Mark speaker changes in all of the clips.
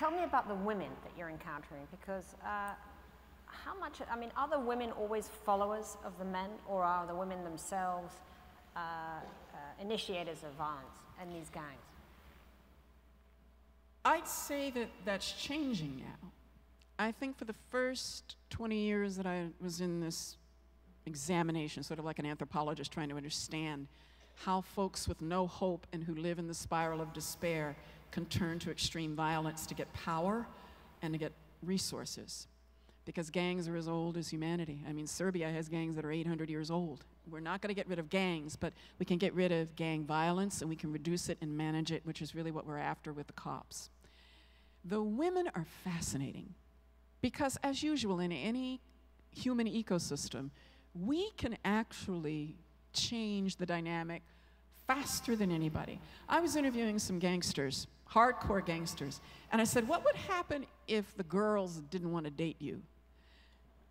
Speaker 1: Tell me about the women that you're encountering, because how much, I mean, are the women always followers of the men, or are the women themselves initiators of violence in these gangs?
Speaker 2: I'd say that that's changing now. I think for the first 20 years that I was in this examination, sort of like an anthropologist trying to understand how folks with no hope and who live in the spiral of despair can turn to extreme violence to get power and to get resources. Because gangs are as old as humanity. I mean, Serbia has gangs that are 800 years old. We're not going to get rid of gangs, but we can get rid of gang violence and we can reduce it and manage it, which is really what we're after with the cops. The women are fascinating because, as usual, in any human ecosystem, we can actually change the dynamic faster than anybody. I was interviewing some gangsters, hardcore gangsters, and I said, what would happen if the girls didn't want to date you?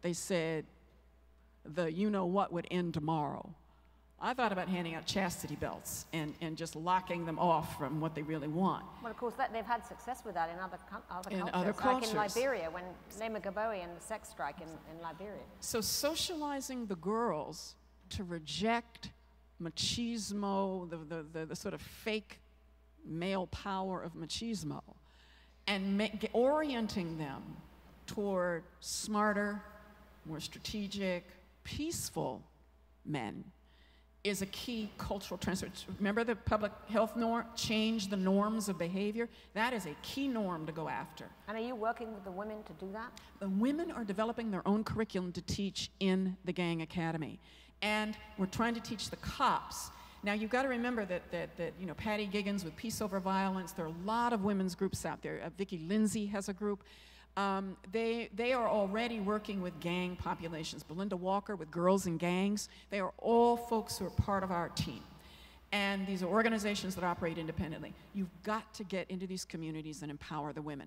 Speaker 2: They said, the you-know-what would end tomorrow. I thought about handing out chastity belts and just locking them off from what they really want.
Speaker 1: Well, of course, they've had success with that in other cultures.
Speaker 2: Other cultures.
Speaker 1: Like in Liberia, when Lema Gaboe and the sex strike in Liberia.
Speaker 2: So socializing the girls to reject machismo, the sort of fake male power of machismo, and orienting them toward smarter, more strategic, peaceful men is a key cultural transfer. Remember the public health norm? Change the norms of behavior? That is a key norm to go after.
Speaker 1: And are you working with the women to do that?
Speaker 2: The women are developing their own curriculum to teach in the gang academy. And we're trying to teach the cops. Now you've got to remember that you know, Patty Giggins with Peace Over Violence, there are a lot of women's groups out there. Vicki Lindsay has a group. They are already working with gang populations. Belinda Walker with Girls in Gangs. They are all folks who are part of our team. And these are organizations that operate independently. You've got to get into these communities and empower the women.